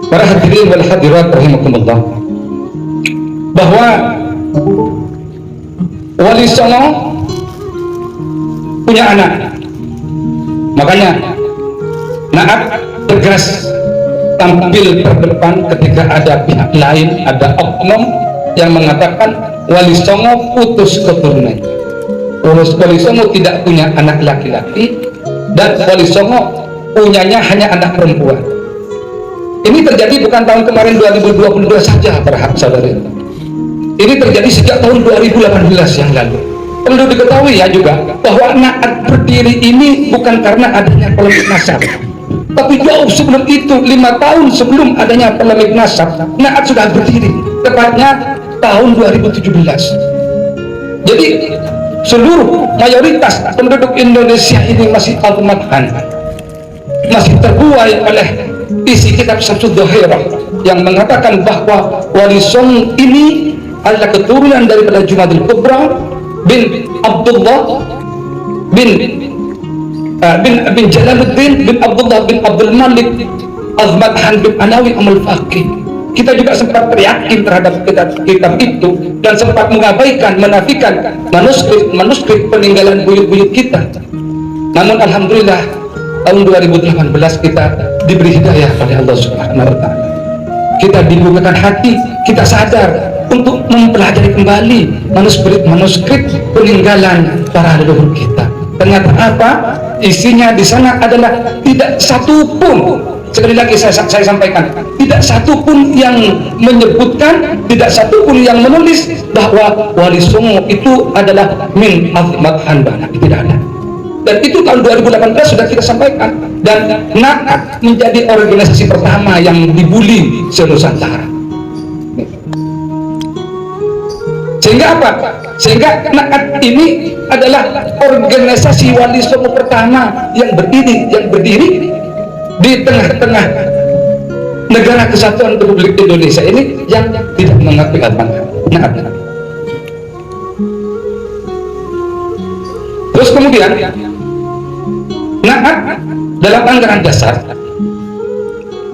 Para hadirin wal hadirat rahimakumullah, bahwa Wali Songo punya anak. Makanya Naat tegas tampil terdepan ketika ada pihak lain, ada oknum yang mengatakan Wali Songo putus keturunan. Wali Songo tidak punya anak laki-laki dan Wali Songo punyanya hanya anak perempuan. Ini terjadi bukan tahun kemarin 2022 saja para saudara. Ini terjadi sejak tahun 2018 yang lalu. Perlu diketahui ya juga bahwa Naat berdiri ini bukan karena adanya polemik nasab, tapi jauh sebelum itu, 5 tahun sebelum adanya polemik nasab, Naat sudah berdiri, tepatnya tahun 2017. Jadi seluruh mayoritas penduduk Indonesia ini masih al-madhan, masih terbuai oleh isi kitab Syamsul Dhahirah yang mengatakan bahwa Wali Songo ini adalah keturunan daripada Jumadil Kubra bin Abdullah bin Jalaluddin bin Abdullah bin Abdul Malik Az-Madhan bin Anawi Amul Faqih. Kita juga sempat yakin terhadap kitab itu dan sempat mengabaikan, menafikan manuskrip peninggalan buyut-buyut kita. Namun alhamdulillah tahun 2018 kita diberi hidayah oleh Allah Subhanahu wa Ta'ala. Kita dibukakan hati, kita sadar untuk mempelajari kembali manuskrip peninggalan para leluhur kita. Ternyata apa? Isinya di sana adalah tidak satu pun, sekali lagi saya sampaikan, tidak satu pun yang menyebutkan, tidak satu pun yang menulis bahwa Wali Songo itu adalah min madhan bana. Tidak ada. Dan itu tahun 2018 sudah kita sampaikan. Dan Naat menjadi organisasi pertama yang dibully se-Nusantara. Sehingga apa? Sehingga Naat ini adalah organisasi Wali Songo pertama yang berdiri di tengah-tengah negara kesatuan Republik Indonesia ini yang tidak mengakui Naat. Terus kemudian Naat dalam anggaran dasar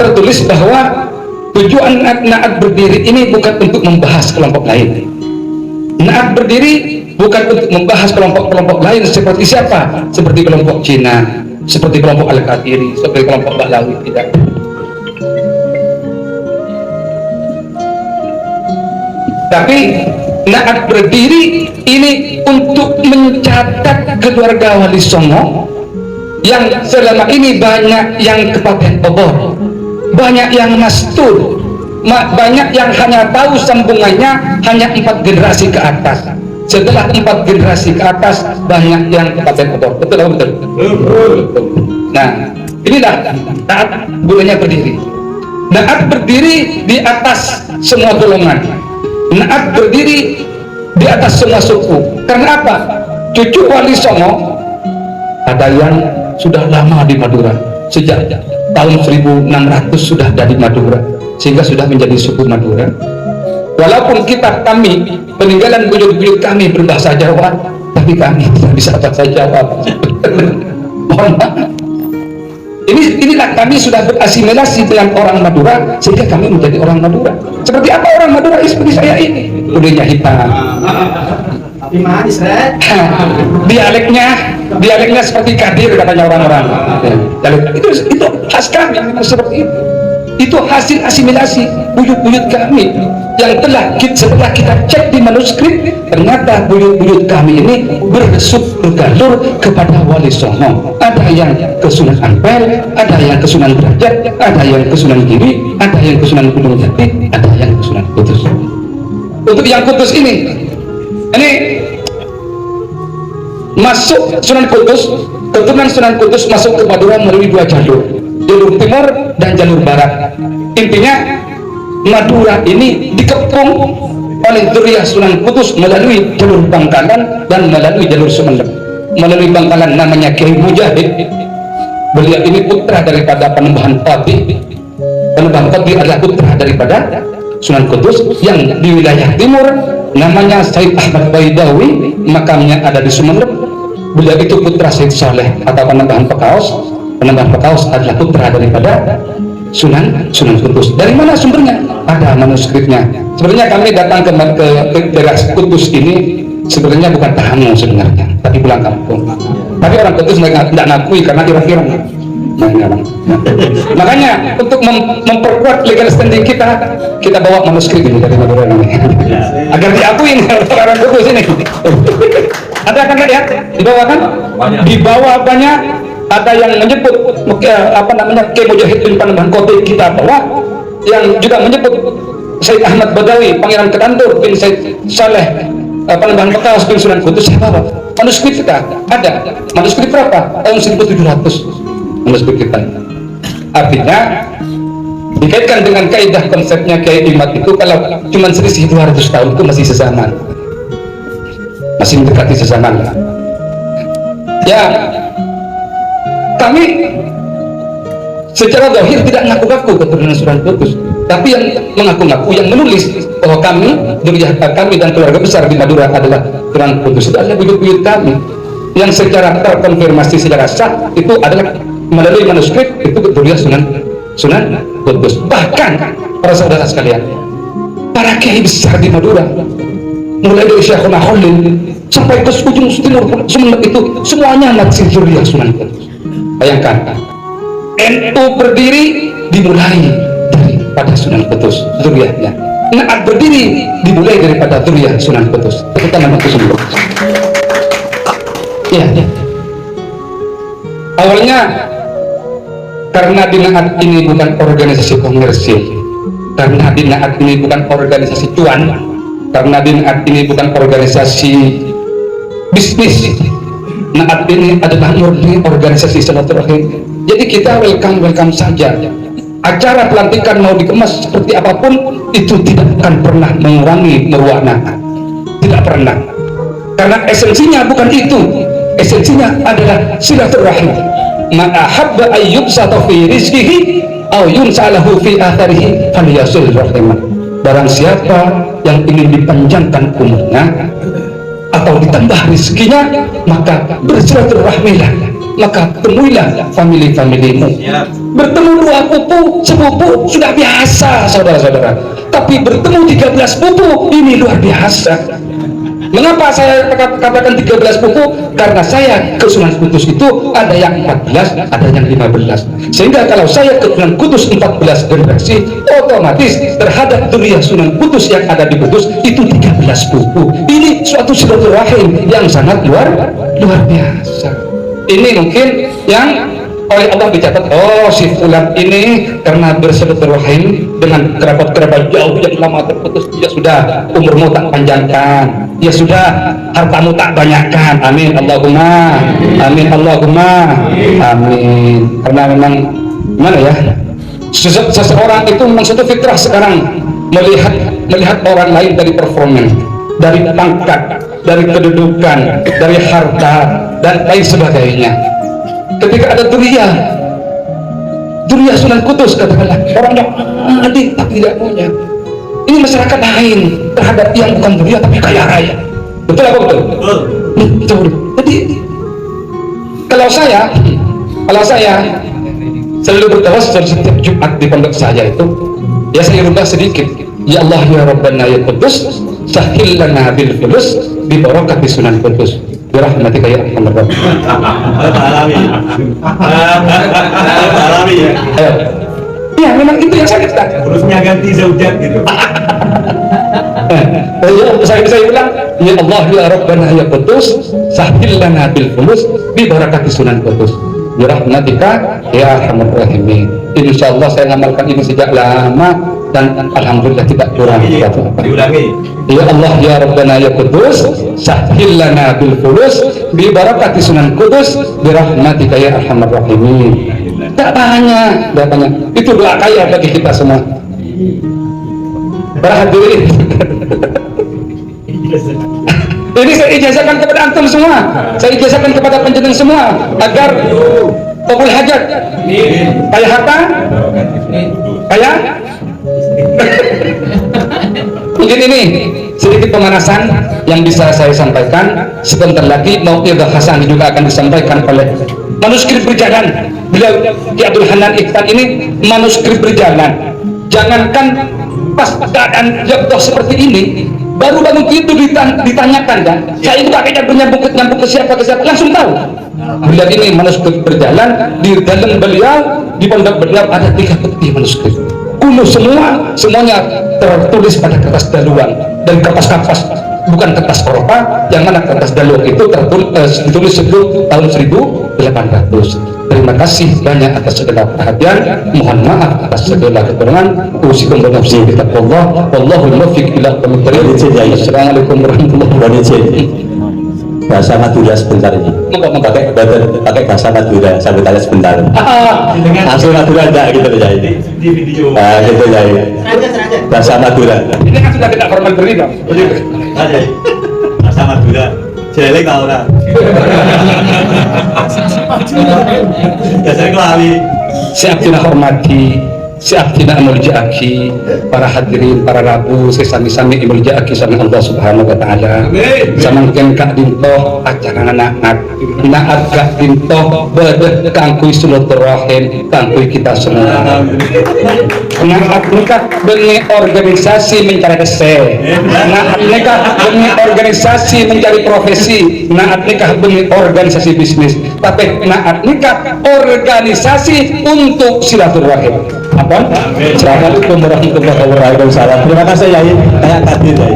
tertulis bahwa tujuan Naat berdiri ini bukan untuk membahas kelompok lain. Naat berdiri bukan untuk membahas kelompok-kelompok lain seperti siapa? Seperti kelompok Cina, seperti kelompok Al-Qadiri, seperti kelompok Bahlawi, tidak. Tapi Naat berdiri ini untuk mencatat keluarga Wali Songo yang selama ini banyak yang kepaten obor, banyak yang mastur, banyak yang hanya tahu sambungannya hanya 4 generasi ke atas. Setelah 4 generasi ke atas banyak yang kepaten obor. Betul atau betul? Nah, inilah Naat gunanya berdiri. Naat berdiri di atas semua golongan. Naat berdiri di atas semua suku. Karena apa? Cucu Wali Songo ada yang sudah lama di Madura, sejak tahun 1600 sudah ada di Madura, sehingga sudah menjadi suku Madura. Walaupun kitab kami, peninggalan buyut-buyut kami berbahasa Jawa, tapi kami tidak bisa bahasa Jawa. Mohon maaf. Inilah kami sudah berasimilasi dengan orang Madura, sehingga kami menjadi orang Madura. Seperti apa orang Madura? Seperti saya ini, kulitnya hitam, tapi manis, dialeknya seperti Kadir katanya orang-orang. Itu khas kami, seperti itu. Itu hasil asimilasi buyut-buyut kami yang setelah kita cek di manuskrip, ternyata buyut-buyut kami ini bergalur kepada Wali Songo. Ada yang ke Sunan Ampel, ada yang ke Sunan Derajat, ada yang ke Sunan Giri, ada yang ke Sunan Gunung Jati, ada yang ke Sunan Kudus. Untuk yang Kudus ini masuk Sunan Kudus, keturunan Sunan Kudus masuk ke Madura melalui 2 jalur timur dan jalur barat. Intinya Madura ini dikepung oleh zuriyah Sunan Kudus melalui jalur Bangkalan dan melalui jalur Sumeneb. Melalui Bangkalan namanya Kiai Mujahid. Beliau ini putra daripada Panembahan Pati. Panembahan Pati adalah putra daripada Sunan Kudus. Yang di wilayah timur namanya Said Ahmad Baidawi, makamnya ada di Sumeneb. Beliau itu putra Said Saleh atau Panembahan Pekaos. Panembahan Pekaos adalah putra daripada Sunan Kudus. Dari mana sumbernya? Ada manuskripnya. Sebenarnya kami datang ke daerah Kudus ini sebenarnya bukan tamu sebenarnya, tapi pulang kampung. Tapi orang Kudus tidak ngakui karena kira-kira. Makanya untuk memperkuat legal standing kita bawa manuskrip ini dari Madura ini agar diakui orang Kudus ini. Ada kan lihat di bawah kan? Di bawah banyak. Ada yang menyebut Kiai Mujahid bin Panembahan Kote kita bawa, yang juga menyebut Said Ahmad Badawi, Pangeran Kedantur bin Said Saleh Panembahan Bekas bin Sunan Kudus. Saya bawa manuskrip kita ada. Manuskrip berapa? Tahun 1700 manuskrip kita. Artinya dikaitkan dengan kaidah konsepnya Kiai Imad itu, kalau cuma selisih 200 tahun itu masih sezaman, masih mendekati sezaman lah. Ya, kami secara zahir tidak mengaku-ngaku keturunan Sunan Kudus, tapi yang mengaku-ngaku, yang menulis bahwa kami, kami dan keluarga besar di Madura adalah Sunan Kudus, itu adalah buyut-buyut kami yang secara terkonfirmasi secara sah itu adalah melalui manuskrip itu keturunan Sunan Kudus. Bahkan para saudara sekalian, para kiai besar di Madura, mulai dari Syekhuna Khalil sampai ke ujung timur Sumeneb, itu semuanya anak zuriyah Sunan Kudus. Bayangkan, NU berdiri dimulai daripada Sunan Kudus zuriyahnya. Naat berdiri dimulai daripada zuriyah Sunan Kudus. Kita nama Sunan Kudus. Ya. Awalnya karena di Naat ini bukan organisasi komersil, karena di Naat ini bukan organisasi cuan, karena di Naat ini bukan organisasi bisnis. Naat ini adalah murni organisasi silaturahim. Jadi kita welcome saja. Acara pelantikan mau dikemas seperti apapun itu tidak akan pernah mengurangi meruah Naat, tidak pernah. Karena esensinya bukan itu. Esensinya adalah silaturahim. Man ahabba ayyubsata fi rizqihi aw yunsalahu fi atharihi falyasil rahimah. Barang siapa yang ingin dipanjangkan umurnya atau ditambah rezekinya, maka bersilaturahmilah, maka temuilah famili-familimu. Bertemu dua pupu sepupu sudah biasa saudara-saudara, tapi bertemu 13 pupu ini luar biasa. Mengapa saya katakan 13 pupu? Karena saya ke Sunan Kudus itu ada yang 14, ada yang 15. Sehingga kalau saya ke Sunan Kudus 14 generasi, otomatis terhadap zuriyah Sunan Kudus yang ada di Kudus itu 13 pupu. Ini suatu silaturahim yang sangat luar biasa. Ini mungkin yang oleh Allah dicatat, oh si fulan ini karena bersilaturahim dengan kerabat-kerabat jauh yang lama terputus, ya sudah umurmu tak panjangkan, ya sudah hartamu tak banyakkan, amin Allahumma amin Allahumma amin. Karena memang gimana ya, seseorang itu memang satu fitrah sekarang melihat orang lain dari performa, dari pangkat, dari kedudukan, dari harta dan lain sebagainya. Ketika ada zuriyah Sunan Kudus, katakanlah orangnya adik tapi tidak punya, ini masyarakat lain terhadap yang bukan zuriyah tapi kaya raya. Betul apa betul? Betul. Jadi kalau saya selalu bertawassul setiap Jumat di pondok saya itu, ya saya rubah sedikit, ya Allah ya Rabbana ya Qudus sahil lana bil fulus bi barakati Sunan Kudus birahmatika ya arhamar rahimin. Ya memang itu yang saya katakan. Terusnya ganti zaujat gitu. Saya bilang ya Allah ya Rabbana ya Qudus sahil lana bil fulus bi barakati Sunan Kudus birahmatika ya arhamar rahimin. Insyaallah saya ngamalkan ini sejak lama dan alhamdulillah tidak kurang apa-apa. Diulangi. Ya Allah ya Rabbana ya Qudus sahil lana bil fulus bi barakati Sunan Kudus bi rahmatika ya arhamar rahimin. Tak banyak. Itu doa kaya bagi kita semua. Para hadirin. Ini saya ijazahkan kepada antum semua. Saya ijazahkan kepada penjenengan semua agar kabul hajat. Kaya harta? Kaya? Mungkin ini sedikit pemanasan yang bisa saya sampaikan. Sebentar lagi mau'idhah hasanah juga akan disampaikan oleh manuskrip berjalan beliau Ki Abdul Hanan Ikhsan ini manuskrip berjalan. Jangankan pas keadaan jatuh seperti ini, baru bangun tidur ditanyakan kan, saya itu kakeknya nyambung ke siapa langsung tahu. Beliau ini manuskrip berjalan, di dalam beliau, di pondok beliau ada 3 peti manuskrip kuno semuanya tertulis pada kertas daluan dan kertas bukan kertas Eropa, yang mana kertas daluan itu ditulis sebelum tahun 1800. Terima kasih banyak atas segala perhatian, mohon maaf atas segala kekurangan. Usikum wa nafsi bi taqwallah, wallahu muwaffiq ila aqwamit thoriq. Assalamualaikum warahmatullahi wabarakatuh. Bahasa Madura sebentar ini. Pakai bahasa Madura, saya bertanya sebentar. Langsung Madura enggak gitu ya ini. Di video. Nah, gitu ya. Bahasa Madura. Ini kan sudah tidak formal beri dong. Bahasa Madura. Jelek kau ora. Biasanya kelali. Siap kita hormati, siap kita muljaaki para hadirin, para rabu, sesami-sami muljaaki sama Allah Subhanahu wa taala. Samangken kak dinto acara anak-anak, naat kak dinto bedet kangkui silaturahim kangkui kita semua. Naat nikah bengi organisasi mencari rese, naat nikah bengi organisasi mencari profesi, naat nikah bengi organisasi bisnis, tapi naat nikah organisasi untuk silaturahim. Apa? Assalamualaikum warahmatullahi wabarakatuh. Terima kasih Yai. Kayak tadi Yai.